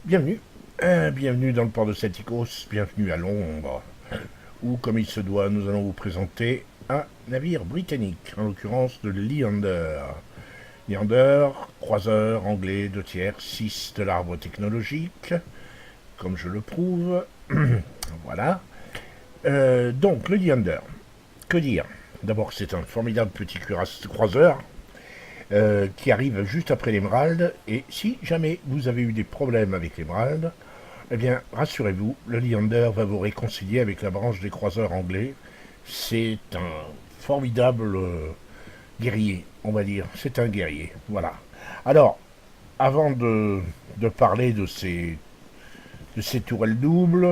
Bienvenue, bienvenue dans le port de Satikos, bienvenue à Londres, où, comme il se doit, nous allons vous présenter un navire britannique, en l'occurrence de Leander. Leander, croiseur anglais 2/3, 6 de l'arbre technologique, comme je le prouve. Voilà. Donc, le Leander, que dire? D'abord, c'est un formidable petit croiseur qui arrive juste après l'émeraude. Et si jamais vous avez eu des problèmes avec l'émeraude, eh bien, rassurez-vous, le Leander va vous réconcilier avec la branche des croiseurs anglais. C'est un formidable guerrier, on va dire. C'est un guerrier, voilà. Alors, avant de parler de ces tourelles doubles,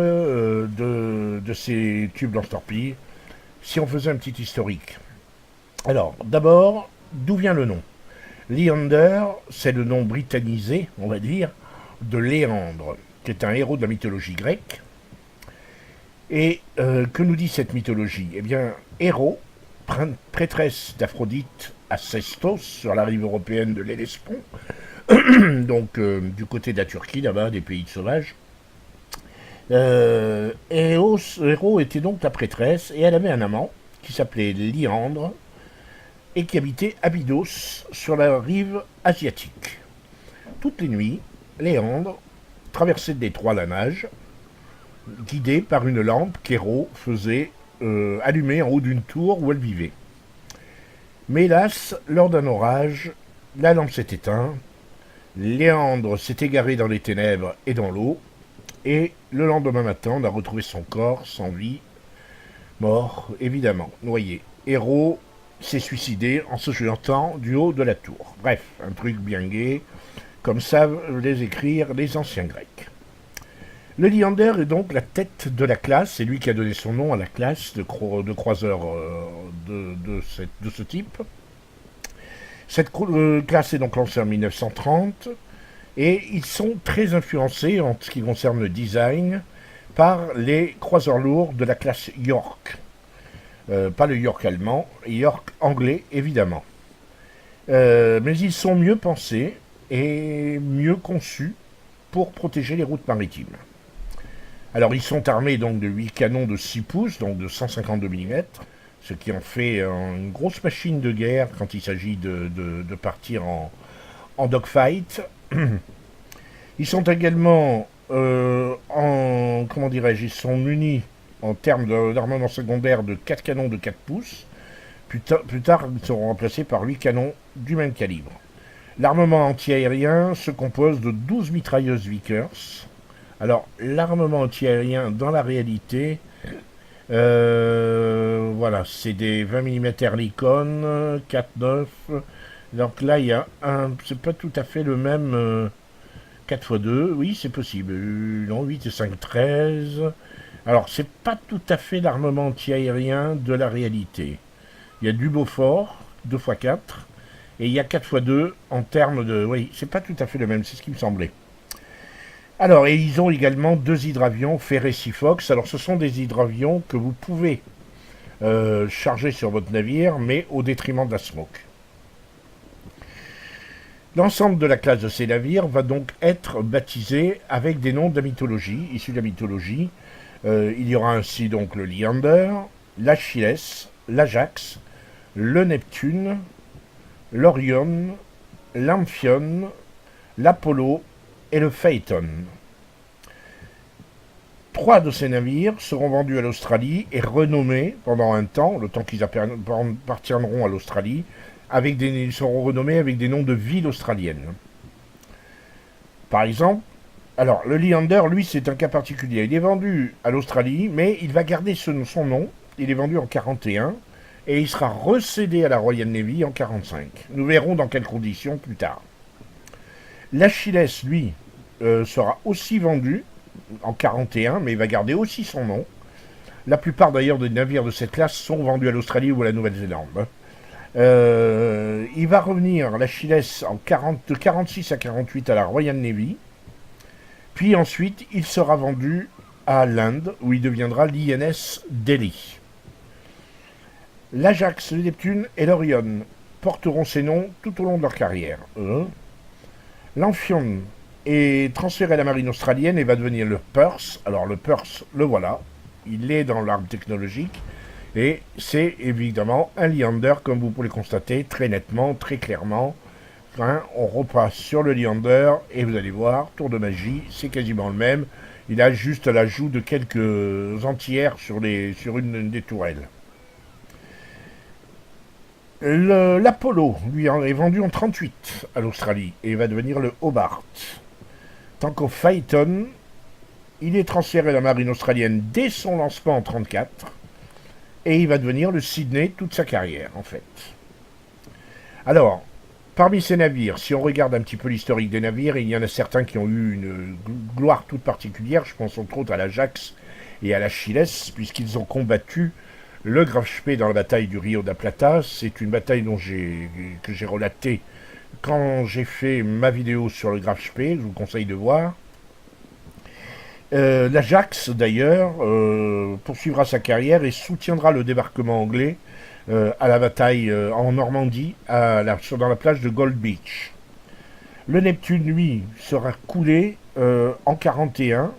de ces tubes lance-torpilles, si on faisait un petit historique. Alors, d'abord, d'où vient le nom? Leander, c'est le nom britannisé, on va dire, de Léandre, qui est un héros de la mythologie grecque. Et que nous dit cette mythologie? Eh bien, héros, prêtresse d'Aphrodite à Sestos, sur la rive européenne de l'Hellespont, donc du côté de la Turquie, là-bas, des pays de sauvages. Héros était donc la prêtresse, et elle avait un amant qui s'appelait Liandre, et qui habitait Abydos, sur la rive asiatique. Toutes les nuits, Léandre traversait le détroit à la nage, guidé par une lampe qu'Héro faisait allumer en haut d'une tour où elle vivait. Mais hélas, lors d'un orage, la lampe s'est éteinte, Léandre s'est égaré dans les ténèbres et dans l'eau, et le lendemain matin, on a retrouvé son corps sans vie, mort, évidemment, noyé. Héro s'est suicidé en se jetant du haut de la tour. Bref, un truc bien gai, comme savent les écrire les anciens Grecs. Le Leander est donc la tête de la classe, c'est lui qui a donné son nom à la classe de croiseurs de ce type. Cette classe est donc lancée en 1930, et ils sont très influencés en ce qui concerne le design par les croiseurs lourds de la classe York. Pas le York allemand, York anglais évidemment. Mais ils sont mieux pensés et mieux conçus pour protéger les routes maritimes. Alors ils sont armés donc de 8 canons de 6 pouces, donc de 152 mm, ce qui en fait une grosse machine de guerre quand il s'agit de partir en dogfight. Ils sont également comment dirais-je, ils sont munis en termes d'armement secondaire de 4 canons de 4 pouces. Plus tard, ils seront remplacés par 8 canons du même calibre. L'armement antiaérien se compose de 12 mitrailleuses Vickers. Alors, l'armement antiaérien, dans la réalité, voilà, c'est des 20 mm Likon, 4,9. Donc là, il y a c'est pas tout à fait le même 4x2, oui, c'est possible. Non, 8 et 5, 13. Alors, c'est pas tout à fait l'armement anti-aérien de la réalité. Il y a du Beaufort, 2x4, et il y a 4x2 en termes de... Oui, c'est pas tout à fait le même, c'est ce qui me semblait. Alors, et ils ont également 2 hydravions Ferré-Sifox. Alors, ce sont des hydravions que vous pouvez charger sur votre navire, mais au détriment de la smoke. L'ensemble de la classe de ces navires va donc être baptisé avec des noms de la mythologie, issus de la mythologie. Il y aura ainsi donc le Leander, l'Achilles, l'Ajax, le Neptune, l'Orion, l'Amphion, l'Apollo et le Phaeton. 3 de ces navires seront vendus à l'Australie et renommés pendant un temps, le temps qu'ils appartiendront à l'Australie, ils seront renommés avec des noms de villes australiennes. Par exemple, alors le Leander, lui, c'est un cas particulier. Il est vendu à l'Australie, mais il va garder son nom. Il est vendu en 41 et il sera recédé à la Royal Navy en 45. Nous verrons dans quelles conditions plus tard. L'Achilles, lui, sera aussi vendu en 41, mais il va garder aussi son nom. La plupart d'ailleurs des navires de cette classe sont vendus à l'Australie ou à la Nouvelle-Zélande. Il va revenir l'Achilles de 46 à 48 à la Royal Navy. Puis ensuite, il sera vendu à l'Inde, où il deviendra l'INS Delhi. L'Ajax, le Neptune et l'Orion porteront ces noms tout au long de leur carrière. L'Amphion est transféré à la marine australienne et va devenir le Perth. Alors le Perth, le voilà, il est dans l'arme technologique et c'est évidemment un Leander comme vous pouvez le constater très nettement, très clairement. Hein, on repasse sur le Leander et vous allez voir, tour de magie, c'est quasiment le même. Il a juste l'ajout de quelques entières sur une des tourelles. L'Apollo, lui, est vendu en 38 à l'Australie et va devenir le Hobart. Tant qu'au Phaeton, il est transféré à la marine australienne dès son lancement en 34 et il va devenir le Sydney toute sa carrière en fait. Alors, parmi ces navires, si on regarde un petit peu l'historique des navires, il y en a certains qui ont eu une gloire toute particulière, je pense entre autres à l'Ajax et à l'Achilles, puisqu'ils ont combattu le Graf Spee dans la bataille du Rio da Plata. C'est une bataille que j'ai relatée quand j'ai fait ma vidéo sur le Graf Spee, je vous conseille de voir. L'Ajax, d'ailleurs, poursuivra sa carrière et soutiendra le débarquement anglais à la bataille en Normandie, dans la plage de Gold Beach. Le Neptune, lui, sera coulé en 41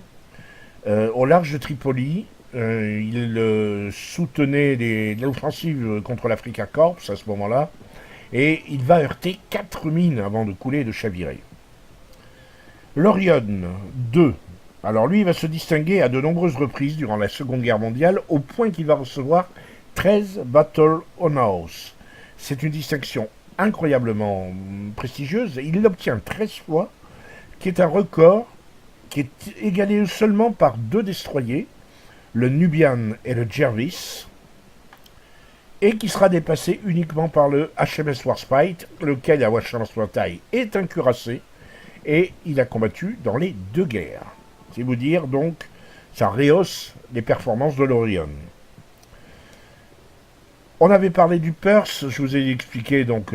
au large de Tripoli. Il soutenait l'offensive contre l'Africa Corps à ce moment-là, et il va heurter 4 mines avant de couler et de chavirer. L'Orion 2, alors lui, il va se distinguer à de nombreuses reprises durant la Seconde Guerre mondiale, au point qu'il va recevoir 13 Battle Honours. C'est une distinction incroyablement prestigieuse. Il l'obtient 13 fois, qui est un record qui est égalé seulement par 2 destroyers, le Nubian et le Jervis, et qui sera dépassé uniquement par le HMS Warspite, lequel à Wachtansworth est un cuirassé, et il a combattu dans les 2 guerres. C'est vous dire donc, ça rehausse les performances de l'Orion. On avait parlé du Perth, je vous ai expliqué donc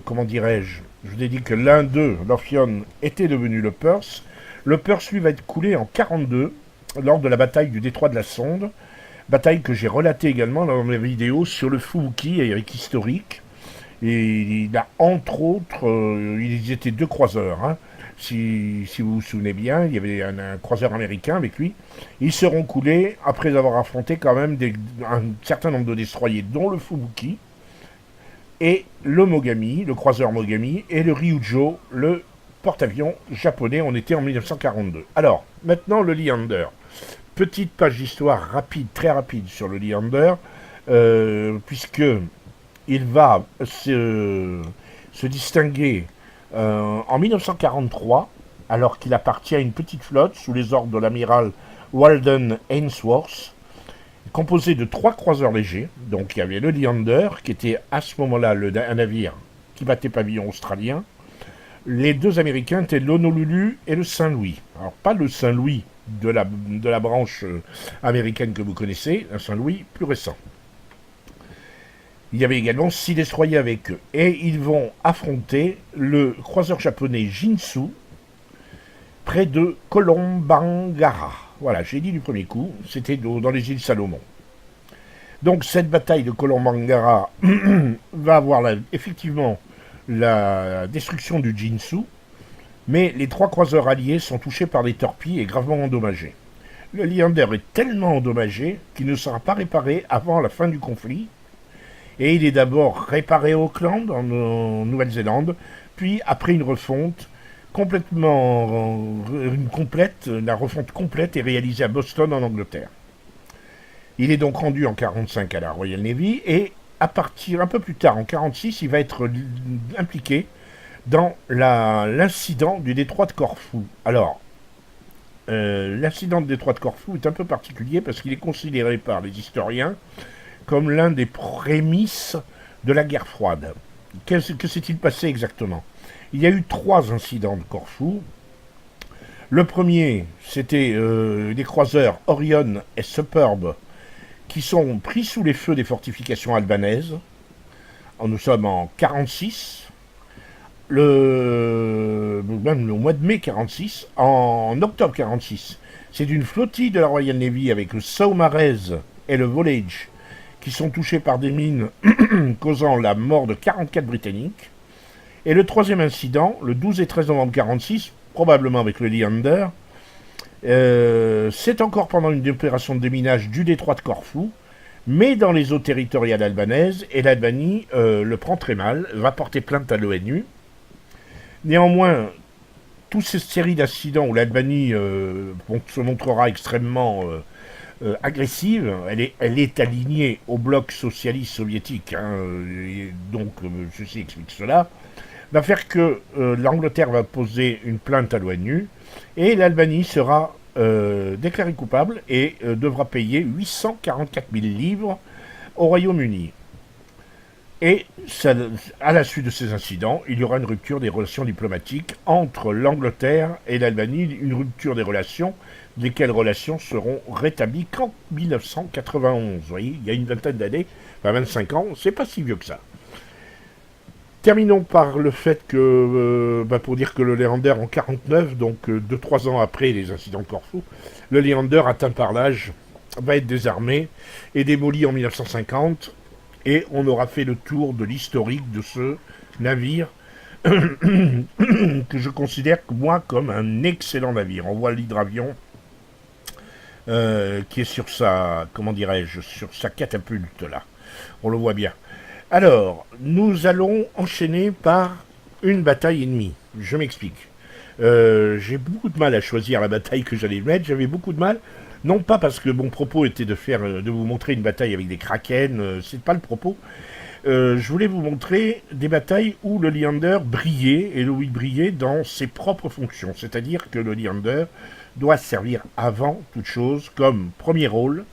comment dirais-je, je vous ai dit que l'un d'eux, l'Orpheon, était devenu le Perth. Le Perth, lui, va être coulé en 42 lors de la bataille du détroit de la Sonde, bataille que j'ai relatée également dans mes vidéos sur le Fubuki avec historique. Et il a entre autres, ils étaient 2 croiseurs, hein. Si vous vous souvenez bien, il y avait un croiseur américain avec lui. Ils seront coulés après avoir affronté quand même un certain nombre de destroyers, dont le Fubuki, et le Mogami, le croiseur Mogami, et le Ryujo, le porte-avions japonais. On était en 1942. Alors, maintenant le Leander. Petite page d'histoire rapide, très rapide sur le Leander, puisque il va se distinguer en 1943, alors qu'il appartient à une petite flotte sous les ordres de l'amiral Walden Ainsworth, composé de 3 croiseurs légers. Donc il y avait le Leander, qui était à ce moment-là un navire qui battait pavillon australien. Les 2 Américains étaient l'Honolulu et le Saint-Louis. Alors pas le Saint-Louis de la branche américaine que vous connaissez, un Saint-Louis plus récent. Il y avait également 6 destroyers avec eux. Et ils vont affronter le croiseur japonais Jinsu près de Kolombangara. Voilà, j'ai dit du premier coup, c'était dans les îles Salomon. Donc cette bataille de Kolombangara va avoir effectivement la destruction du Jinsu, mais les 3 croiseurs alliés sont touchés par des torpilles et gravement endommagés. Le Leander est tellement endommagé qu'il ne sera pas réparé avant la fin du conflit, et il est d'abord réparé à Auckland, en Nouvelle-Zélande, puis après une refonte la refonte complète est réalisée à Boston, en Angleterre. Il est donc rendu en 1945 à la Royal Navy, et un peu plus tard, en 1946, il va être impliqué dans l'incident du détroit de Corfou. Alors, l'incident du détroit de Corfou est un peu particulier parce qu'il est considéré par les historiens comme l'un des prémices de la guerre froide. Que s'est-il passé exactement? Il y a eu 3 incidents de Corfou. Le premier, c'était des croiseurs Orion et Superbe qui sont pris sous les feux des fortifications albanaises. Nous sommes en 1946. Même au mois de mai 1946, en octobre 1946, c'est d'une flottille de la Royal Navy avec le Saumarez et le Volage qui sont touchés par des mines causant la mort de 44 Britanniques. Et le 3e incident, le 12 et 13 novembre 1946, probablement avec le Leander. C'est encore pendant une opération de déminage du détroit de Corfou, mais dans les eaux territoriales albanaises, et l'Albanie le prend très mal, va porter plainte à l'ONU. Néanmoins, toute cette série d'accidents où l'Albanie se montrera extrêmement agressive, elle est alignée au bloc socialiste soviétique, hein, donc ceci explique cela, va faire que l'Angleterre va poser une plainte à l'ONU, et l'Albanie sera déclarée coupable et devra payer 844 000 livres au Royaume-Uni. Et ça, à la suite de ces incidents, il y aura une rupture des relations diplomatiques entre l'Angleterre et l'Albanie, une rupture des relations, lesquelles relations seront rétablies qu'en 1991. Vous voyez, il y a une vingtaine d'années, enfin 25 ans, c'est pas si vieux que ça. Terminons par le fait que, pour dire que le Leander en 49, donc 2-3 ans après les incidents de Corfou, le Leander atteint par l'âge va être désarmé et démoli en 1950. Et on aura fait le tour de l'historique de ce navire que je considère moi comme un excellent navire. On voit l'hydravion qui est sur sa, comment dirais-je, sur sa catapulte là. On le voit bien. Alors, nous allons enchaîner par une bataille ennemie. Je m'explique. J'ai beaucoup de mal à choisir la bataille que j'allais mettre. J'avais beaucoup de mal. Non pas parce que mon propos était de vous montrer une bataille avec des kraken, c'est pas le propos. Je voulais vous montrer des batailles où le Leander brillait, et où il brillait dans ses propres fonctions. C'est-à-dire que le Leander doit servir avant toute chose comme premier rôle,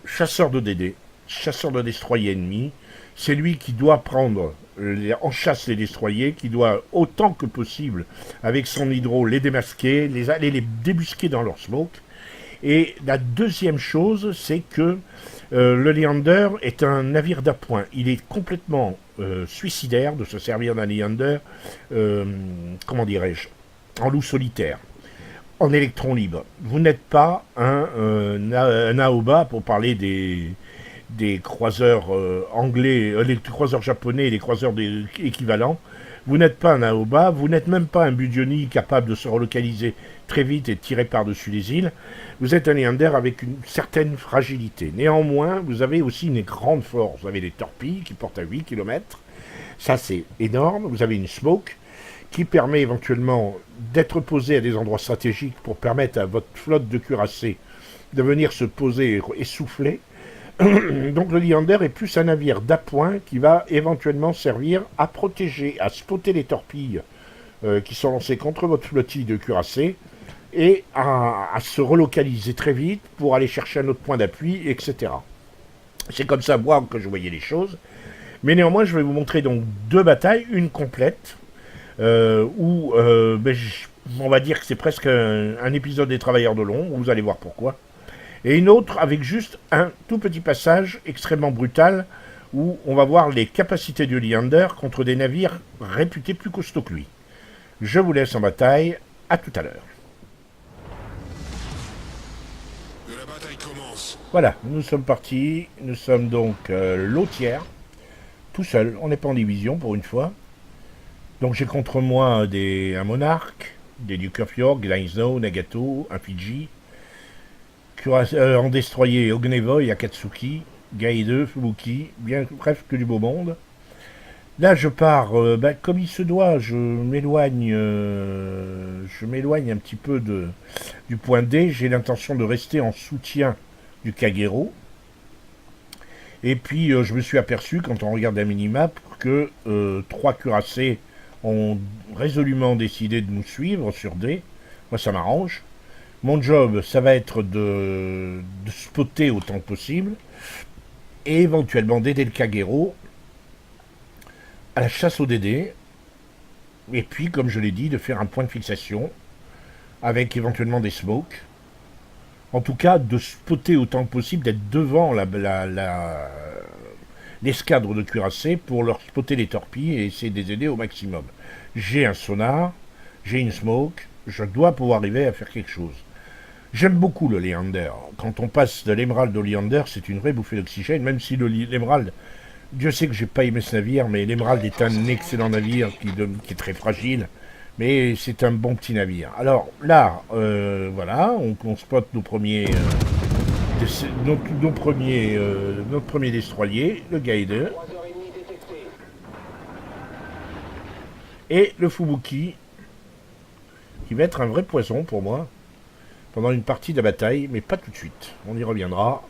chasseur de DD, chasseur de destroyers ennemis. C'est lui qui doit prendre en chasse les destroyers, qui doit autant que possible, avec son hydro, les démasquer, aller les débusquer dans leur smoke. Et la deuxième chose, c'est que le Leander est un navire d'appoint. Il est complètement suicidaire de se servir d'un Leander, comment dirais-je, en loup solitaire, en électron libre. Vous n'êtes pas un Aoba, pour parler des croiseurs anglais, les croiseurs japonais et les croiseurs équivalents. Vous n'êtes pas un Aoba, vous n'êtes même pas un Budioni capable de se relocaliser très vite et de tirer par-dessus les îles. Vous êtes un Leander avec une certaine fragilité. Néanmoins, vous avez aussi une grande force. Vous avez des torpilles qui portent à 8 km. Ça, c'est énorme. Vous avez une smoke qui permet éventuellement d'être posée à des endroits stratégiques pour permettre à votre flotte de cuirassés de venir se poser et souffler. Donc le Leander est plus un navire d'appoint qui va éventuellement servir à protéger, à spotter les torpilles qui sont lancées contre votre flottille de cuirassés et à se relocaliser très vite pour aller chercher un autre point d'appui, etc. C'est comme ça, moi, que je voyais les choses. Mais néanmoins, je vais vous montrer donc deux batailles, une complète, où on va dire que c'est presque un épisode des Travailleurs de l'ombre, vous allez voir pourquoi. Et une autre avec juste un tout petit passage extrêmement brutal où on va voir les capacités du Leander contre des navires réputés plus costauds que lui. Je vous laisse en bataille, à tout à l'heure. La bataille commence. Voilà, nous sommes partis, nous sommes donc l'Autière, tout seul, on n'est pas en division pour une fois. Donc j'ai contre moi un monarque, des Duke of York, Gaizo, Nagato, un Fiji, en destroyer Ognevoy, Akatsuki, Gaide, Fubuki, bref que du beau monde. Là je pars comme il se doit, je m'éloigne un petit peu du point D, j'ai l'intention de rester en soutien du Kagero. Et puis je me suis aperçu quand on regarde la minimap que 3 cuirassés ont résolument décidé de nous suivre sur D. Moi ça m'arrange. Mon job, ça va être de spotter autant que possible et éventuellement d'aider le Kagero à la chasse au DD. Et puis, comme je l'ai dit, de faire un point de fixation avec éventuellement des smokes. En tout cas, de spotter autant que possible, d'être devant l'escadre de cuirassés pour leur spotter les torpilles et essayer de les aider au maximum. J'ai un sonar, j'ai une smoke, je dois pouvoir arriver à faire quelque chose. J'aime beaucoup le Leander. Quand on passe de l'émerald au Leander, c'est une vraie bouffée d'oxygène, même si l'émerald, Dieu sait que j'ai pas aimé ce navire, mais l'émerald est un excellent navire qui est très fragile. Mais c'est un bon petit navire. Alors là, voilà, on spot nos premiers, notre premier destroyer, le Gaïde, et le Fubuki, qui va être un vrai poison pour moi pendant une partie de la bataille, mais pas tout de suite. On y reviendra.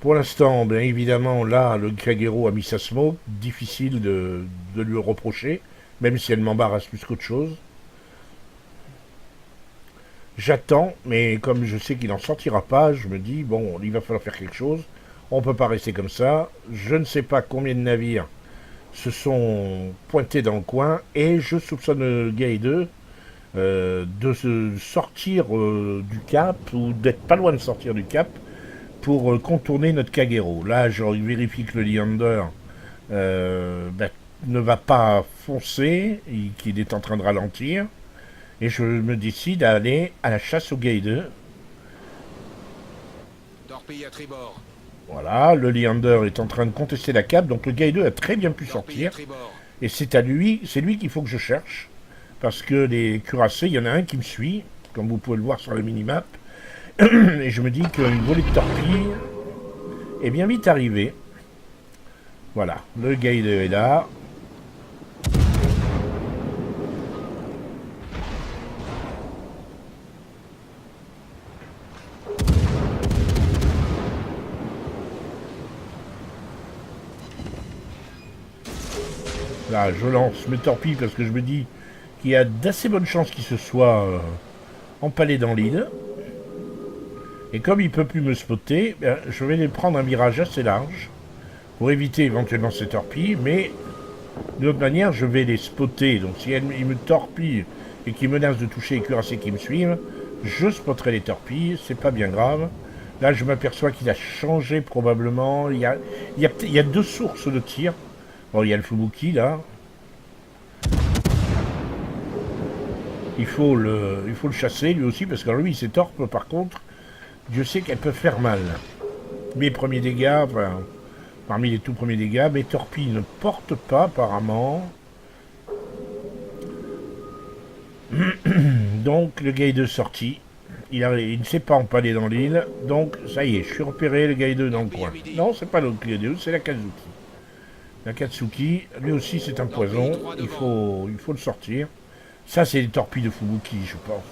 Pour l'instant, bien évidemment, là, le Kagero a mis sa smoke. Difficile de lui reprocher, même si elle m'embarrasse plus qu'autre chose. J'attends, mais comme je sais qu'il n'en sortira pas, je me dis, bon, il va falloir faire quelque chose. On ne peut pas rester comme ça. Je ne sais pas combien de navires se sont pointés dans le coin, et je soupçonne le Gaïde de se sortir du cap, ou d'être pas loin de sortir du cap, pour contourner notre Kagero. Là, je vérifie que le Leander ne va pas foncer, et qu'il est en train de ralentir. Et je me décide à aller à la chasse au Gaïde. Torpille à tribord. Voilà, le Leander est en train de contester la cape, donc le Gaïde a très bien pu sortir. Et c'est lui qu'il faut que je cherche. Parce que les cuirassés, il y en a un qui me suit, comme vous pouvez le voir sur la minimap. Et je me dis qu'une volée de torpille est bien vite arrivée. Voilà, le Gaïde est là. Là, je lance mes torpilles parce que je me dis qu'il y a d'assez bonnes chances qu'il se soit empalé dans l'île. Et comme il ne peut plus me spotter, je vais les prendre un virage assez large pour éviter éventuellement ces torpilles, mais de toute manière, je vais les spotter. Donc si il me torpille et qu'il menace de toucher les cuirassés qui me suivent, je spotterai les torpilles, c'est pas bien grave. Là, je m'aperçois qu'il a changé probablement. Il y a deux sources de tir. Bon, il y a le Fubuki là. Il faut le chasser lui aussi, parce que lui, ses torpes, par contre, Dieu sait qu'elles peuvent faire mal. Mes premiers dégâts, enfin, parmi les tout premiers dégâts, mes torpilles ne portent pas apparemment. Donc le Gaïde sorti. Il ne s'est pas empalé dans l'île. Donc ça y est, je suis repéré, le Gaïde dans le coin. Non, c'est pas le Gaïde, c'est la Katsuki. La Katsuki, lui aussi c'est un poison. Il faut le sortir. Ça c'est les torpilles de Fubuki, je pense.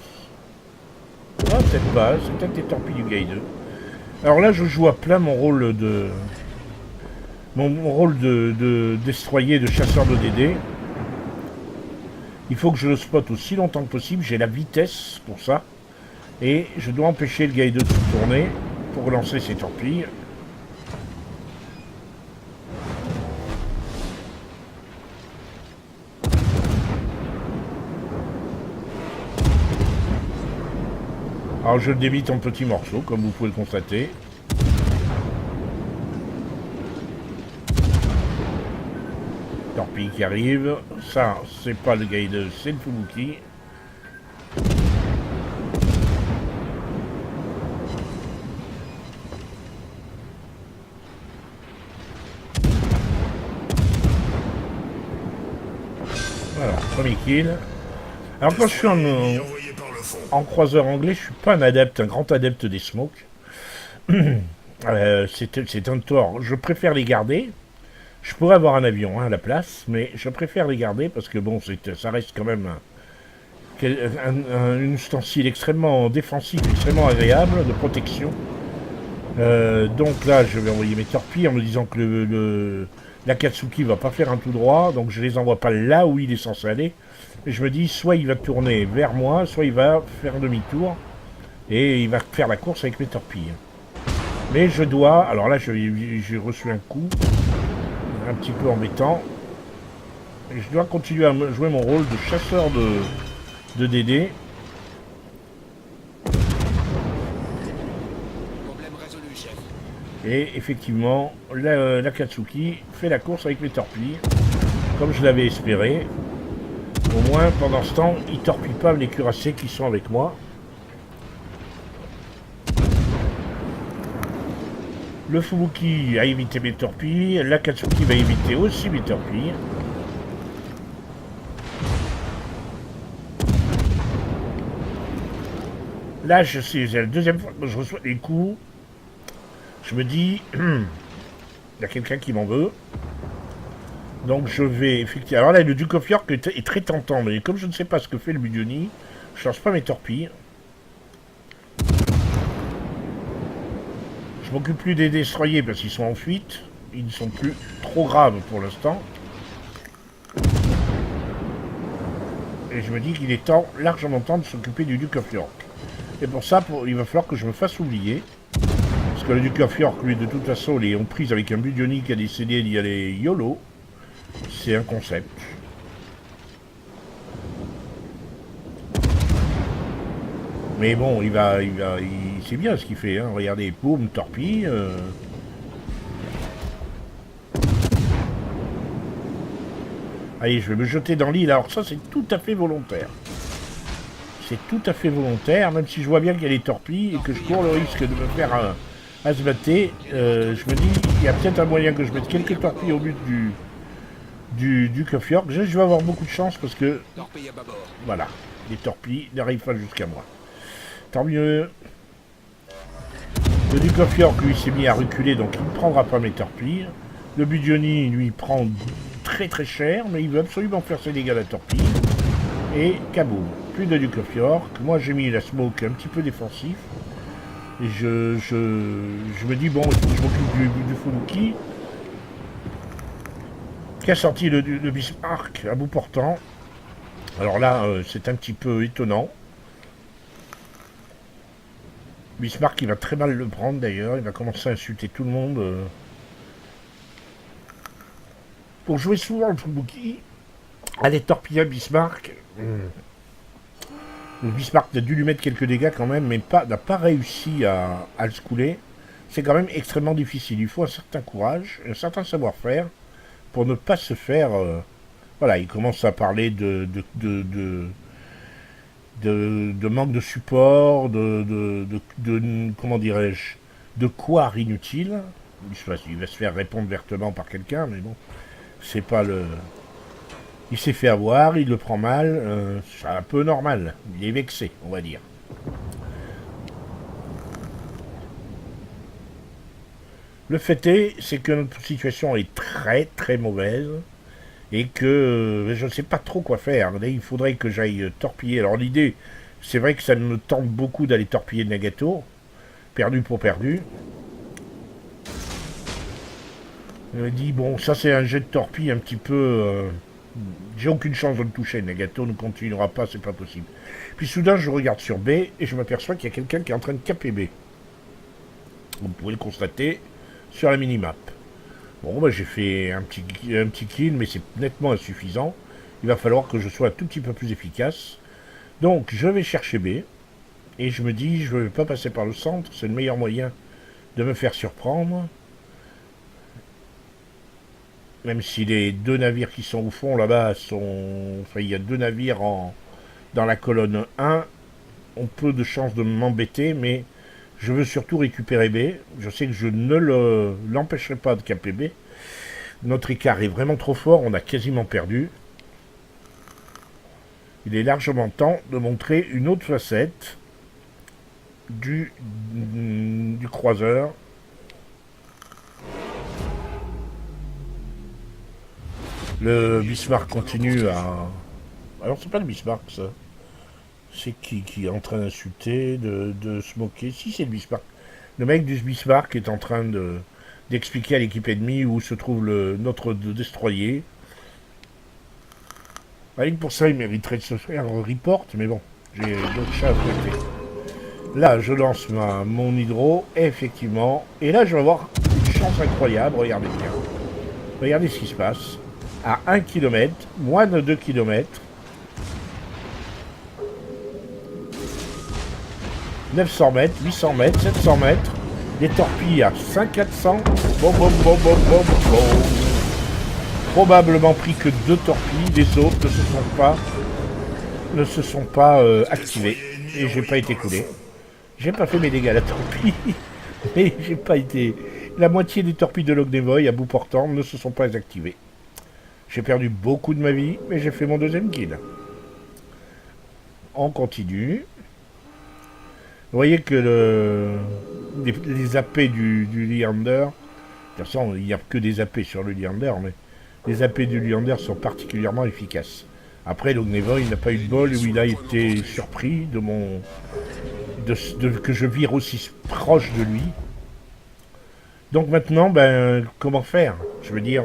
Ah, peut-être pas, c'est peut-être les torpilles du Gaïde. Alors là, je joue à plein mon rôle de... Mon rôle de destroyer, de chasseur de DD. Il faut que je le spot aussi longtemps que possible. J'ai la vitesse pour ça. Et je dois empêcher le Gaïde de se tourner pour relancer ses torpilles. Alors je le débite en petits morceaux, comme vous pouvez le constater. Torpille qui arrive. Ça, c'est pas le Gaïde, c'est le Fubuki. Voilà, premier kill. Alors quand je suis en croiseur anglais, je suis pas un grand adepte des smokes. C'est un tort. Je préfère les garder. Je pourrais avoir un avion à la place, mais je préfère les garder parce que bon, ça reste quand même un ustensile extrêmement défensif, extrêmement agréable, de protection. Donc là, je vais envoyer mes torpilles en me disant que l'Akatsuki va pas faire un tout droit, donc je les envoie pas là où il est censé aller. Et je me dis, soit il va tourner vers moi, soit il va faire demi-tour, et il va faire la course avec mes torpilles. Mais je dois... Alors là, j'ai reçu un coup, un petit peu embêtant. Et je dois continuer à jouer mon rôle de chasseur de DD. Et effectivement, l'Akatsuki fait la course avec mes torpilles, comme je l'avais espéré. Au moins, pendant ce temps, il ne torpille pas les cuirassés qui sont avec moi. Le Fubuki a évité mes torpilles, l'Akatsuki va éviter aussi mes torpilles. Là, c'est la deuxième fois que je reçois des coups. Je me dis, il y a quelqu'un qui m'en veut. Donc je vais effectivement... Alors là, le Duke of York est très tentant, mais comme je ne sais pas ce que fait le Budoni, je lance pas mes torpilles. Je m'occupe plus des destroyers parce qu'ils sont en fuite. Ils ne sont plus trop graves pour l'instant. Et je me dis qu'il est temps, largement temps, de s'occuper du Duke of York. Et pour ça, il va falloir que je me fasse oublier. Parce que le Duke of York, lui, de toute façon, les ont pris avec un Budoni qui a décidé d'y aller YOLO. C'est un concept. Mais bon, c'est bien ce qu'il fait, hein. Regardez, boum, torpille. Allez, je vais me jeter dans l'île. Alors ça, c'est tout à fait volontaire. C'est tout à fait volontaire, même si je vois bien qu'il y a des torpilles et que je cours le risque de me faire asbater. Je me dis, il y a peut-être un moyen que je mette quelques torpilles au but du Duke of York. Je vais avoir beaucoup de chance parce que... Voilà, les torpilles n'arrivent pas jusqu'à moi. Tant mieux. Le Duke of York, lui, s'est mis à reculer, donc il ne prendra pas mes torpilles. Le Budoni, lui, prend très très cher, mais il veut absolument faire ses dégâts à la torpille. Et kaboum, plus de Duke of York. Moi, j'ai mis la smoke un petit peu défensif. Et je me dis, bon, il faut que je m'occupe du Funuki. Qui a sorti le Bismarck à bout portant. Alors là, c'est un petit peu étonnant. Bismarck, il va très mal le prendre d'ailleurs. Il va commencer à insulter tout le monde. Pour jouer souvent le Fubuki, aller torpiller Bismarck. Le Bismarck a dû lui mettre quelques dégâts quand même, mais n'a pas réussi à le schooler. C'est quand même extrêmement difficile. Il faut un certain courage, un certain savoir-faire pour ne pas se faire... Voilà, il commence à parler de manque de support, comment dirais-je, de couard inutile. Il va se faire répondre vertement par quelqu'un, mais bon, c'est pas le... Il s'est fait avoir, il le prend mal, c'est un peu normal, il est vexé, on va dire. Le fait est, c'est que notre situation est très très mauvaise, et que je ne sais pas trop quoi faire. Là, il faudrait que j'aille torpiller. Alors l'idée, c'est vrai que ça me tente beaucoup d'aller torpiller Nagato, perdu pour perdu. Je me dis, bon, ça c'est un jet de torpille un petit peu... j'ai aucune chance de le toucher, Nagato ne continuera pas, c'est pas possible. Puis soudain, je regarde sur B, et je m'aperçois qu'il y a quelqu'un qui est en train de caper B. Vous pouvez le constater sur la minimap. Bon, bah, j'ai fait un petit kill, mais c'est nettement insuffisant. Il va falloir que je sois un tout petit peu plus efficace. Donc, je vais chercher B. Et je me dis, je ne vais pas passer par le centre. C'est le meilleur moyen de me faire surprendre. Même si les deux navires qui sont au fond, là-bas, sont... Enfin, il y a deux navires dans la colonne 1. On peu de chances de m'embêter, mais... Je veux surtout récupérer B. Je sais que je ne l'empêcherai pas de caper B. Notre écart est vraiment trop fort. On a quasiment perdu. Il est largement temps de montrer une autre facette du croiseur. Le Bismarck continue à... Alors c'est pas le Bismarck ça. C'est qui est en train d'insulter, de se moquer. Si, c'est le Bismarck. Le mec du Bismarck est en train d'expliquer à l'équipe ennemie où se trouve notre destroyer. Rien que pour ça, il mériterait de se faire un report, mais bon, j'ai d'autres chats à fouetter. Là, je lance mon hydro, effectivement. Et là, je vais avoir une chance incroyable. Regardez bien. Regardez ce qui se passe. À 1 km, moins de 2 km. 900 mètres, 800 mètres, 700 mètres, des torpilles à 500-400, bon, bon, bon, bon, bon, bon. Probablement pris que 2 torpilles, les autres ne se sont pas activées, et j'ai pas été coulé. J'ai pas fait mes dégâts à la torpille, mais j'ai pas été... La moitié des torpilles de l'Ognevoy à bout portant ne se sont pas activées. J'ai perdu beaucoup de ma vie, mais j'ai fait mon deuxième kill. On continue. voyez que les AP du Leander, de toute façon, il n'y a que des AP sur le Leander, mais les AP du Leander sont particulièrement efficaces. Après, l'Ognevoy n'a pas eu de bol où il a été surpris que je vire aussi proche de lui. Donc maintenant, ben, comment faire? Je veux dire,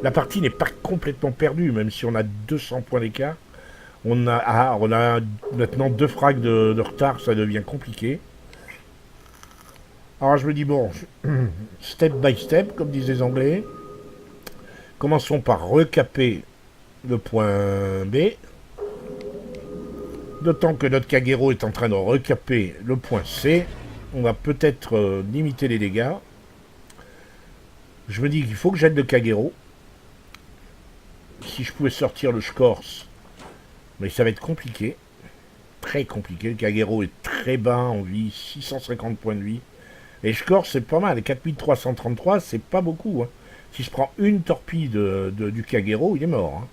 la partie n'est pas complètement perdue, même si on a 200 points d'écart. On a maintenant 2 frags de retard, ça devient compliqué. Alors je me dis, bon, step by step, comme disent les Anglais. Commençons par recaper le point B. D'autant que notre Kagero est en train de recaper le point C. On va peut-être limiter les dégâts. Je me dis qu'il faut que j'aide le Kagero. Si je pouvais sortir le Shkorz, mais ça va être compliqué. Très compliqué. Le Kagero est très bas en vie, 650 points de vie. Et Shkorz, c'est pas mal. 4333, c'est pas beaucoup. Hein. Si je prends une torpille du Kagero, il est mort. Hein.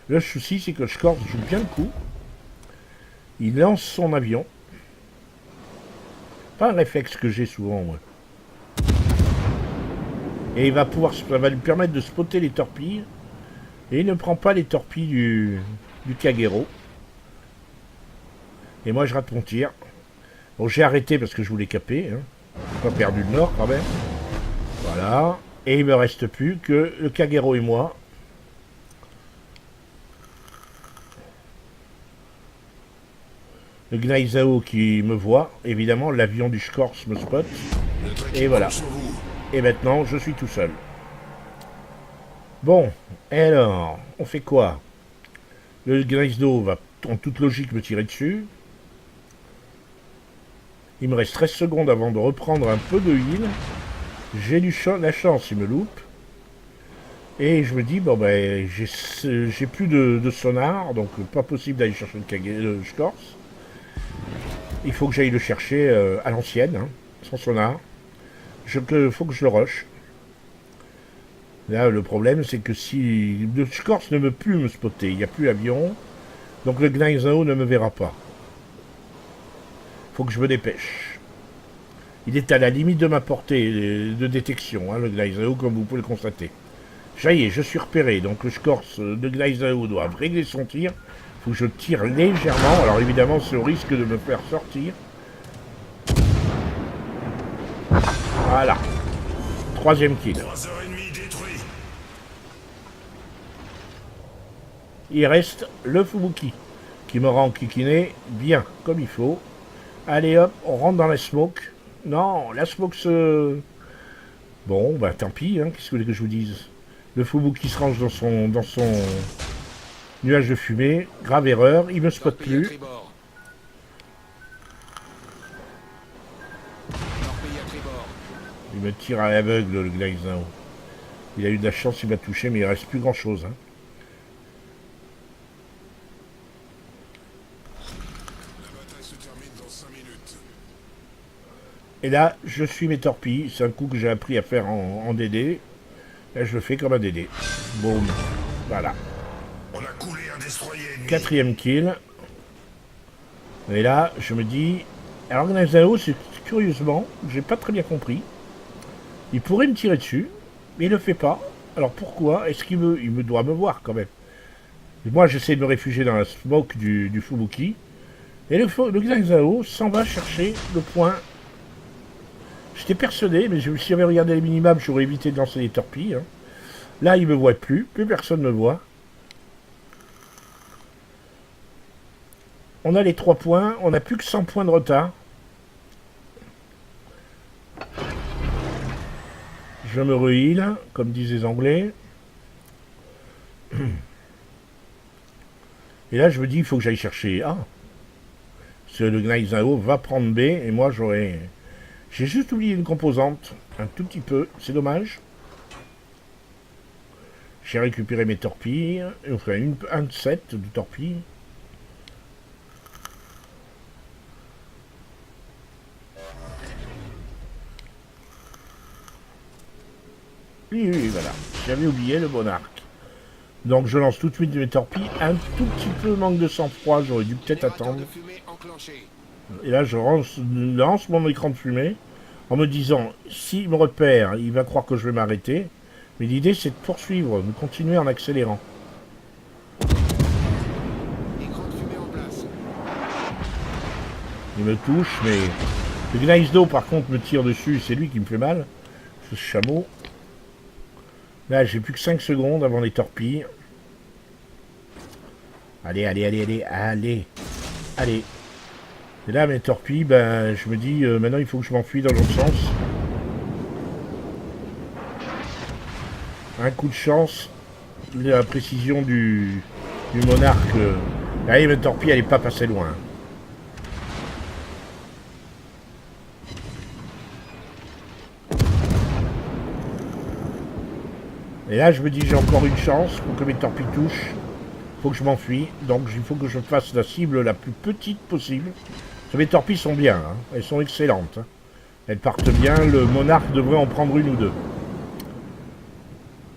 Le souci, c'est que le Shkorz joue bien le coup. Il lance son avion. Pas un réflexe que j'ai souvent, moi. Et ça va lui permettre de spotter les torpilles. Et il ne prend pas les torpilles du Kagero. Et moi, je rate mon tir. Bon, j'ai arrêté parce que je voulais caper. Hein. J'ai pas perdu le nord, quand même. Voilà. Et il me reste plus que le Kagero et moi. Le Gnaizao qui me voit. Évidemment, l'avion du Shkorz me spot. Et voilà. Et maintenant, je suis tout seul. Bon, et alors, on fait quoi? Le Gneiszao va, en toute logique, me tirer dessus. Il me reste 13 secondes avant de reprendre un peu de heal. J'ai la chance, il me loupe. Et je me dis, bon ben, j'ai plus de sonar, donc pas possible d'aller chercher le Shkorz. Il faut que j'aille le chercher à l'ancienne, hein, sans sonar. Faut que je le rush. Là, le problème, c'est que si le Shkorz ne veut plus me spotter, il n'y a plus avion, donc le Gnaizao ne me verra pas. Faut que je me dépêche. Il est à la limite de ma portée de détection, hein, le Gnaizao, comme vous pouvez le constater. Ça y est, je suis repéré, donc le Shkorz de Gnaizao doit régler son tir. Faut que je tire légèrement, alors évidemment, c'est au risque de me faire sortir. Voilà. 3e kill. 3h30 détruit. Il reste le Fubuki, qui me rend kikiné bien, comme il faut. Allez hop, on rentre dans la smoke. Non, la smoke se... Bon, bah tant pis, hein, qu'est-ce que vous voulez que je vous dise? Le Fubuki se range dans son nuage de fumée. Grave erreur, il me spot plus. Il me tire à l'aveugle, le Gnaizao. Il a eu de la chance, il m'a touché, mais il reste plus grand-chose. Hein. La bataille se termine dans 5 minutes. Et là, je suis mes torpilles. C'est un coup que j'ai appris à faire en DD. Là, je le fais comme un DD. Boum. Voilà. On a coulé un destroyer ennemi. 4e kill. Et là, je me dis... Alors, Gnaizao, c'est curieusement, j'ai pas très bien compris. Il pourrait me tirer dessus, mais il le fait pas. Alors pourquoi? Est-ce qu'il il me doit me voir quand même? Et moi, j'essaie de me réfugier dans la smoke du Fubuki. Et le Gnaizao s'en va chercher le point. J'étais persuadé, mais si j'avais regardé les minimaps, j'aurais évité de lancer les torpilles. Hein. Là, il me voit plus personne ne me voit. On a les 3 points, on n'a plus que 100 points de retard. Je me re-heal, comme disent les Anglais. Et là, je me dis, il faut que j'aille chercher A. Parce que le Gnaizao va prendre B, et moi, j'aurais... J'ai juste oublié une composante, un tout petit peu, c'est dommage. J'ai récupéré mes torpilles, enfin un set de torpilles. Oui, voilà. J'avais oublié le bon arc. Donc je lance tout de suite mes torpilles. Un tout petit peu manque de sang-froid, j'aurais dû peut-être attendre. Et là, je lance mon écran de fumée en me disant, s'il me repère, il va croire que je vais m'arrêter. Mais l'idée, c'est de poursuivre, de continuer en accélérant. Écran de fumée en place. Il me touche, mais le Gneisenau, par contre, me tire dessus. C'est lui qui me fait mal, ce chameau. Là, j'ai plus que 5 secondes avant les torpilles. Allez, allez, allez, allez, allez. Allez. Et là, mes torpilles, ben, je me dis, maintenant, il faut que je m'enfuis dans l'autre sens. Un coup de chance. La précision du monarque. Allez, mes torpilles, elle n'est pas passée loin. Et là, je me dis, j'ai encore une chance pour que mes torpilles touchent. Il faut que je m'enfuis. Donc, il faut que je fasse la cible la plus petite possible. Mes torpilles sont bien, hein. Elles sont excellentes. Hein. Elles partent bien. Le monarque devrait en prendre une ou deux.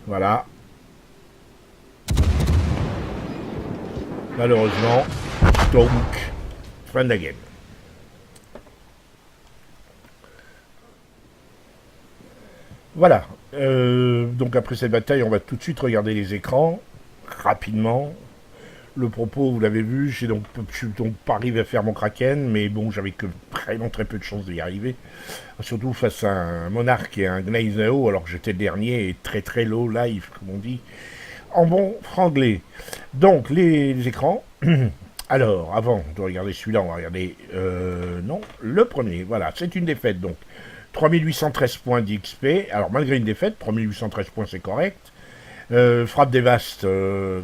Voilà. Malheureusement, donc, fin de la game. Voilà. Donc après cette bataille, on va tout de suite regarder les écrans, rapidement. Le propos, vous l'avez vu, je suis donc pas arrivé à faire mon Kraken, mais bon, j'avais que vraiment très peu de chance d'y arriver. Surtout face à un monarque et un Gneisenau, alors que j'étais le dernier et très très low life, comme on dit, en bon franglais. Donc, les écrans. Alors, avant de regarder celui-là, on va regarder... non, le premier, voilà, c'est une défaite, donc. 3813 points d'XP, alors malgré une défaite, 3813 points c'est correct. Frappe dévaste,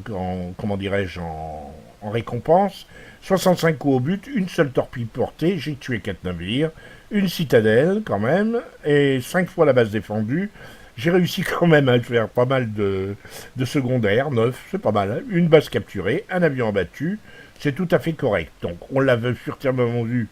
comment dirais-je, en récompense. 65 coups au but, une seule torpille portée, j'ai tué 4 navires, une citadelle quand même, et 5 fois la base défendue. J'ai réussi quand même à faire pas mal de secondaires, 9, c'est pas mal. Hein. Une base capturée, un avion abattu, c'est tout à fait correct. Donc on l'avait furtivement vu,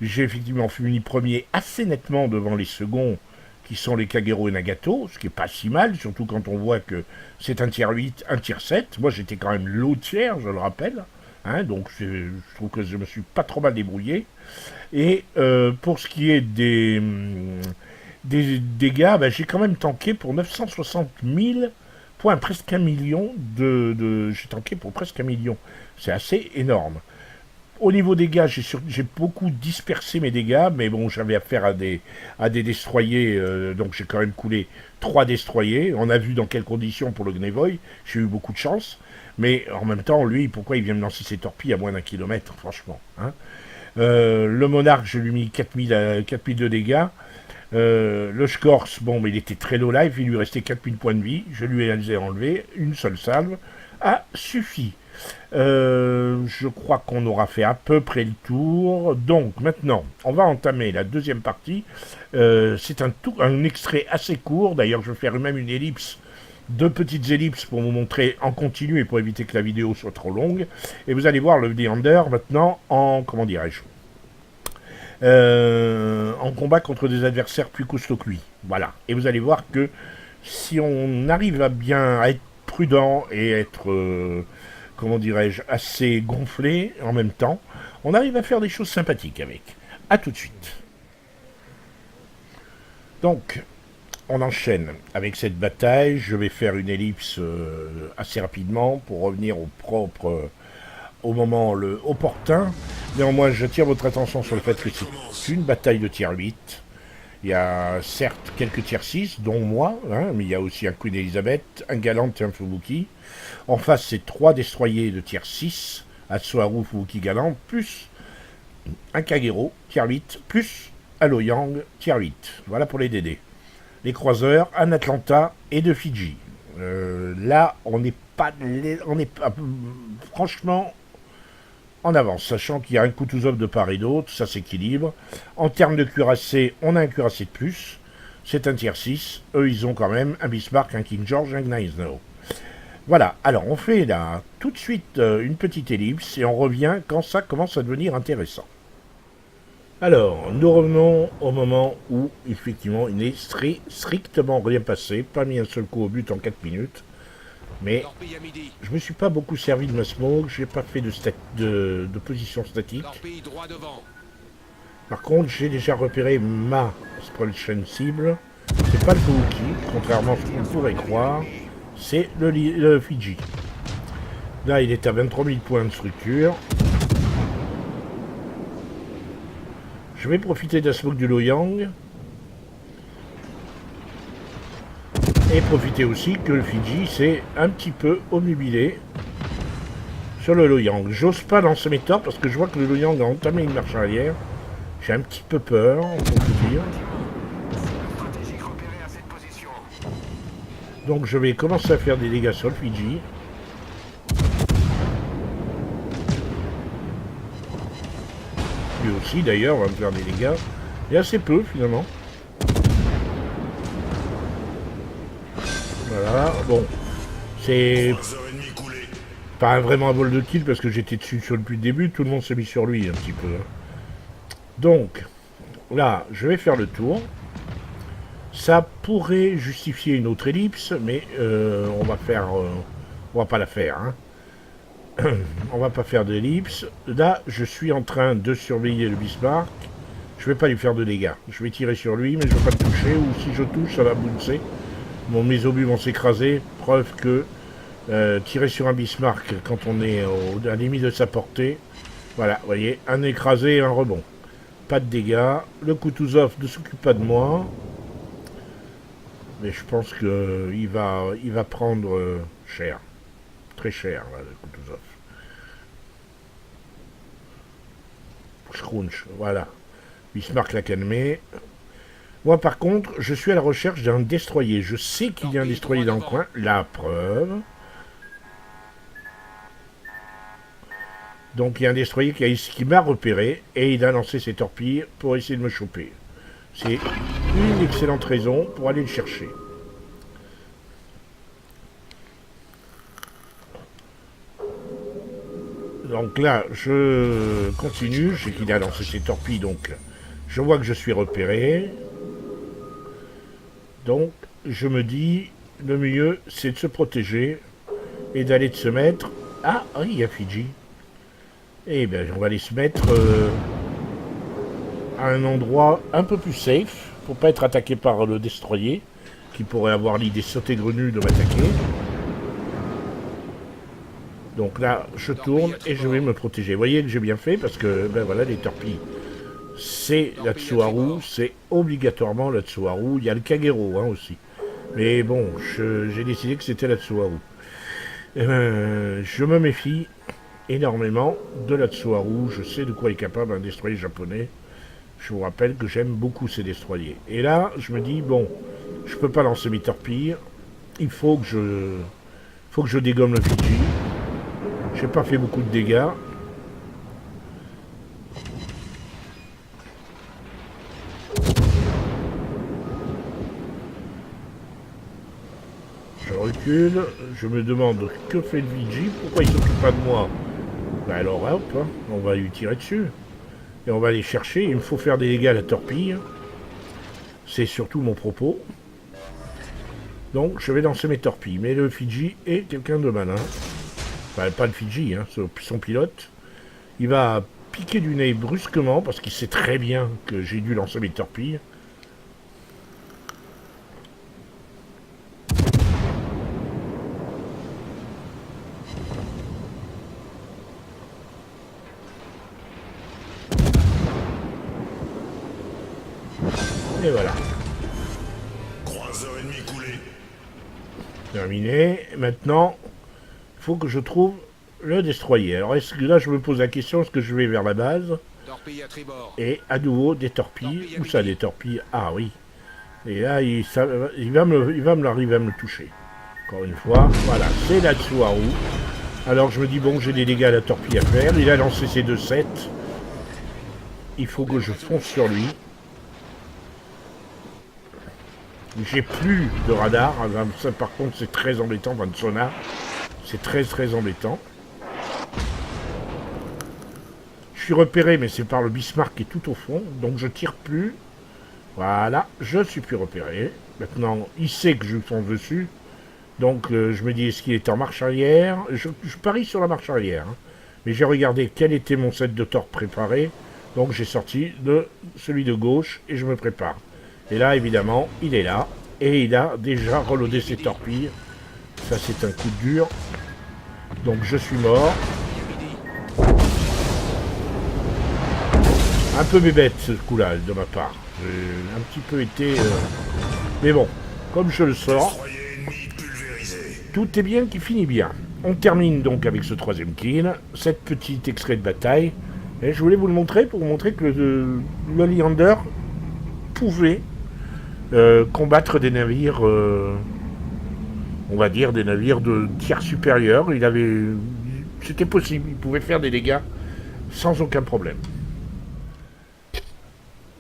j'ai effectivement fini premier assez nettement devant les seconds, qui sont les Kagero et Nagato, ce qui est pas si mal, surtout quand on voit que c'est un tiers 8, un tiers 7. Moi, j'étais quand même low tiers, je le rappelle. Hein, donc, je trouve que je me suis pas trop mal débrouillé. Et pour ce qui est des dégâts, ben, j'ai quand même tanké pour 960 000 points, presque 1 million j'ai tanké pour presque 1 million. C'est assez énorme. Au niveau dégâts, j'ai beaucoup dispersé mes dégâts, mais bon, j'avais affaire à des destroyers, donc j'ai quand même coulé 3 destroyers. On a vu dans quelles conditions pour le Gnevoy, j'ai eu beaucoup de chance, mais en même temps, lui, pourquoi il vient me lancer ses torpilles à moins d'1 kilomètre, franchement, hein. Le monarque, je lui ai mis 4000 de dégâts. Le Scorch, bon, mais il était très low life, il lui restait 4000 points de vie, je lui ai enlevé, une seule salve a suffi. Je crois qu'on aura fait à peu près le tour. Donc maintenant, on va entamer la deuxième partie. C'est un extrait assez court. D'ailleurs, je vais faire même une ellipse, 2 petites ellipses pour vous montrer en continu et pour éviter que la vidéo soit trop longue. Et vous allez voir le Leander maintenant en, comment dirais-je, en combat contre des adversaires plus costauds que lui. Voilà. Et vous allez voir que si on arrive à bien être prudent et être... comment dirais-je, assez gonflé en même temps, on arrive à faire des choses sympathiques avec. A tout de suite. Donc, on enchaîne avec cette bataille. Je vais faire une ellipse assez rapidement pour revenir au moment opportun. Néanmoins, j'attire votre attention sur le fait que c'est une bataille de tiers 8. Il y a certes quelques tiers 6, dont moi, hein, mais il y a aussi un Queen Elizabeth, un Galant et un Fubuki. En face, c'est 3 destroyers de tiers 6, Atsuharu, Fubuki, Galant, plus un Kagero, tiers 8, plus un Loyang, tiers 8. Voilà pour les DD. Les croiseurs, un Atlanta et 2 Fidji. Là, on n'est pas, franchement en avance, sachant qu'il y a un Kutuzov de part et d'autre, ça s'équilibre. En termes de cuirassé, on a un cuirassé de plus, c'est un tiers 6, eux ils ont quand même un Bismarck, un King George, un Gneisenau. Voilà, alors on fait là tout de suite une petite ellipse et on revient quand ça commence à devenir intéressant. Alors, nous revenons au moment où effectivement il n'est strictement rien passé, pas mis un seul coup au but en 4 minutes. Mais je me suis pas beaucoup servi de ma smoke, j'ai pas fait de position statique. Par contre, j'ai déjà repéré ma Spolchen cible. C'est pas le Fouki, contrairement à ce qu'on pourrait croire. C'est le Fidji. Là, il est à 23 000 points de structure. Je vais profiter de la smoke du Loyang. Et profiter aussi que le Fidji s'est un petit peu obnubilé sur le Loyang. J'ose pas lancer mes torps parce que je vois que le Loyang a entamé une marche arrière. J'ai un petit peu peur, on peut tout dire. Donc je vais commencer à faire des dégâts sur le Fidji. Lui aussi d'ailleurs va me faire des dégâts. Et assez peu finalement. Voilà, bon. C'est pas vraiment un vol de kill parce que j'étais dessus depuis le début. Tout le monde s'est mis sur lui un petit peu. Donc, là, je vais faire le tour. Ça pourrait justifier une autre ellipse, mais on va pas la faire. Hein. On va pas faire d'ellipse. Là, je suis en train de surveiller le Bismarck. Je vais pas lui faire de dégâts. Je vais tirer sur lui, mais je vais pas le toucher. Ou si je touche, ça va bouncer. Mes obus vont s'écraser. Preuve que tirer sur un Bismarck quand on est à la limite de sa portée. Voilà, vous voyez, un écrasé et un rebond. Pas de dégâts. Le Kutuzov ne s'occupe pas de moi. Mais je pense qu'il va prendre cher. Très cher, là, le Kutuzov. Scrunch, voilà. Bismarck l'a calmé. Moi, par contre, je suis à la recherche d'un destroyer. Je sais qu'il y a un destroyer dans le coin. La preuve. Donc, il y a un destroyer qui m'a repéré et il a lancé ses torpilles pour essayer de me choper. C'est une excellente raison pour aller le chercher. Donc là, je continue. Je sais qu'il a lancé ses torpilles, donc je vois que je suis repéré. Donc, je me dis, le mieux, c'est de se protéger et d'aller se mettre... Ah, oui, il y a Fidji. Eh bien, on va aller se mettre à un endroit un peu plus safe, pour pas être attaqué par le destroyer, qui pourrait avoir l'idée sautée-grenue de m'attaquer. Donc là, je tourne et je vais me protéger. Vous voyez que j'ai bien fait, parce que, ben voilà, les torpilles, c'est la Tsuharu, c'est obligatoirement la Tsuharu. Il y a le Kagero, hein, aussi. Mais bon, j'ai décidé que c'était la Tsuharu. Je me méfie énormément de la Tsuharu. Je sais de quoi est capable un destroyer japonais. Je vous rappelle que j'aime beaucoup ces destroyers. Et là, je me dis, bon, je peux pas lancer mes torpilles. Il faut que je dégomme le Fidji. J'ai pas fait beaucoup de dégâts. Je recule. Je me demande que fait le Fidji. Pourquoi il s'occupe pas de moi? Ben alors hop, hein, on va lui tirer dessus. Et on va aller chercher. Il me faut faire des dégâts à la torpille. C'est surtout mon propos. Donc je vais lancer mes torpilles. Mais le Fidji est quelqu'un de malin. Enfin, pas le Fidji, hein, son pilote. Il va piquer du nez brusquement parce qu'il sait très bien que j'ai dû lancer mes torpilles. Et voilà. Croiseur ennemi coulé. Terminé. Maintenant, il faut que je trouve le destroyer. Alors, est-ce que là, je me pose la question, est-ce que je vais vers la base? Torpille à tribord. Et à nouveau, des torpilles. Où ça, des torpilles? Ah oui. Et là, il va arriver à me toucher. Encore une fois. Voilà, c'est la Tsuharu. Alors, je me dis, bon, j'ai des dégâts à la torpille à faire. Il a lancé ses 2-7. Il faut que je fonce sur lui. J'ai plus de radar. Ça, par contre, c'est très embêtant. Enfin, de sonar. C'est très, très embêtant. Je suis repéré, mais c'est par le Bismarck qui est tout au fond. Donc, je tire plus. Voilà, je suis plus repéré. Maintenant, il sait que je fonce dessus. Donc, je me dis, est-ce qu'il est en marche arrière? Je parie sur la marche arrière. Hein. Mais j'ai regardé quel était mon set de torps préparé. Donc j'ai sorti de celui de gauche et je me prépare. Et là, évidemment, il est là. Et il a déjà reloadé ses torpilles. Ça, c'est un coup dur. Donc je suis mort. Un peu bébête ce coup-là de ma part. J'ai un petit peu été... Mais bon, comme je le sors, Destroyer ennemi pulvérisé. tout est bien qui finit bien. On termine donc avec ce 3e kill, cette petite extrait de bataille. Et je voulais vous le montrer pour vous montrer que le Leander pouvait combattre des navires, on va dire des navires de tiers supérieur. C'était possible, il pouvait faire des dégâts sans aucun problème.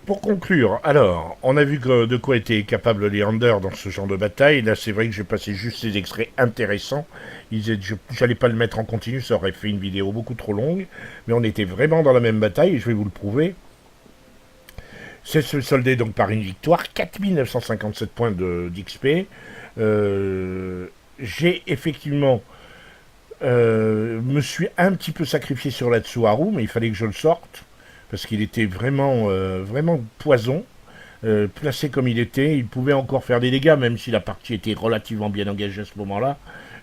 Pour conclure, alors, on a vu de quoi était capable le Leander dans ce genre de bataille. Là, c'est vrai que j'ai passé juste ces extraits intéressants. J'allais pas le mettre en continu, ça aurait fait une vidéo beaucoup trop longue. Mais on était vraiment dans la même bataille, et je vais vous le prouver. C'est se solder donc par une victoire, 4957 points d'XP. J'ai effectivement... me suis un petit peu sacrifié sur la Tsuharu, mais il fallait que je le sorte. Parce qu'il était vraiment poison. Placé comme il était, il pouvait encore faire des dégâts, même si la partie était relativement bien engagée à ce moment-là.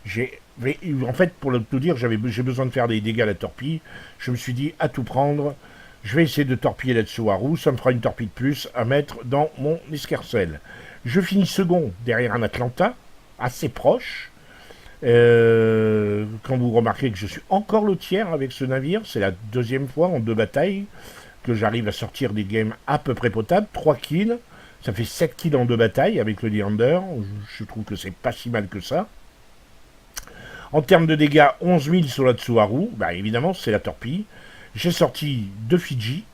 En fait, pour tout dire, j'ai besoin de faire des dégâts à la torpille. Je me suis dit, à tout prendre, je vais essayer de torpiller la Tsuharu, ça me fera une torpille de plus à mettre dans mon escarcelle. Je finis second derrière un Atlanta, assez proche. Quand vous remarquez que je suis encore le tiers avec ce navire, c'est la 2e fois en 2 batailles que j'arrive à sortir des games à peu près potables. 3 kills, ça fait 7 kills en 2 batailles avec le Leander. Je trouve que c'est pas si mal que ça. En termes de dégâts, 11 000 sur la Tsuharu, bah évidemment c'est la torpille. J'ai sorti 2 Fidji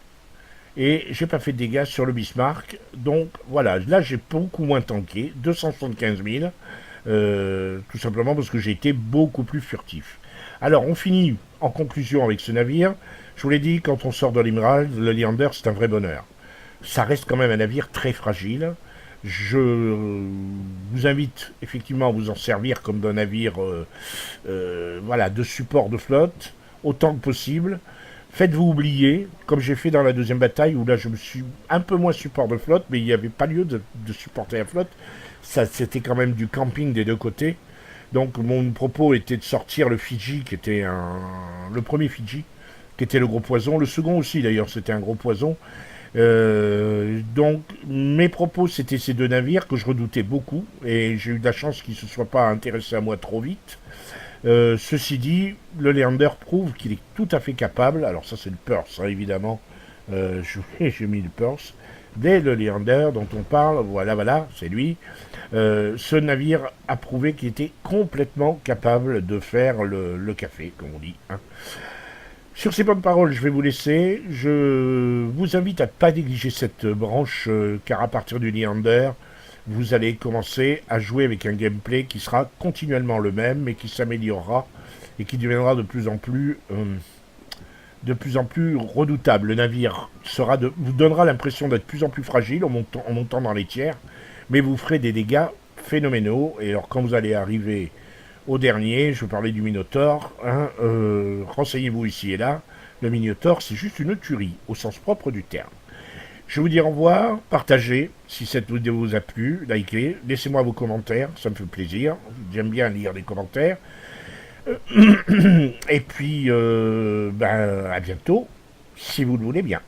et j'ai pas fait de dégâts sur le Bismarck. Donc voilà, là j'ai beaucoup moins tanké, 275 000. Tout simplement parce que j'ai été beaucoup plus furtif. Alors on finit en conclusion avec ce navire. Je vous l'ai dit, quand on sort de l'Emerald, le Leander c'est un vrai bonheur. Ça reste quand même un navire très fragile. Je vous invite effectivement à vous en servir comme d'un navire voilà, de support de flotte, autant que possible. Faites-vous oublier, comme j'ai fait dans la 2e bataille, où là je me suis un peu moins support de flotte, mais il n'y avait pas lieu de supporter la flotte. C'était quand même du camping des 2 côtés. Donc mon propos était de sortir le Fidji, qui était le premier Fidji, qui était le gros poison. Le second aussi d'ailleurs, c'était un gros poison. Donc mes propos, c'était ces 2 navires que je redoutais beaucoup. Et j'ai eu de la chance qu'ils ne se soient pas intéressés à moi trop vite. Ceci dit, le Leander prouve qu'il est tout à fait capable. Alors ça c'est le Perse, hein, évidemment. J'ai mis le Perse. Dès le Leander dont on parle, voilà, c'est lui. Ce navire a prouvé qu'il était complètement capable de faire le café, comme on dit. Hein. Sur ces bonnes paroles, je vais vous laisser. Je vous invite à ne pas négliger cette branche, car à partir du Leander, vous allez commencer à jouer avec un gameplay qui sera continuellement le même, mais qui s'améliorera et qui deviendra de plus en plus redoutable. Le navire vous donnera l'impression d'être de plus en plus fragile en montant dans les tiers, mais vous ferez des dégâts phénoménaux. Et alors quand vous allez arriver au dernier, je vais parler du Minotaur, hein, renseignez-vous ici et là, le Minotaur c'est juste une tuerie, au sens propre du terme. Je vous dis au revoir, partagez si cette vidéo vous a plu, likez, laissez-moi vos commentaires, ça me fait plaisir, j'aime bien lire les commentaires. Et puis, à bientôt, si vous le voulez bien.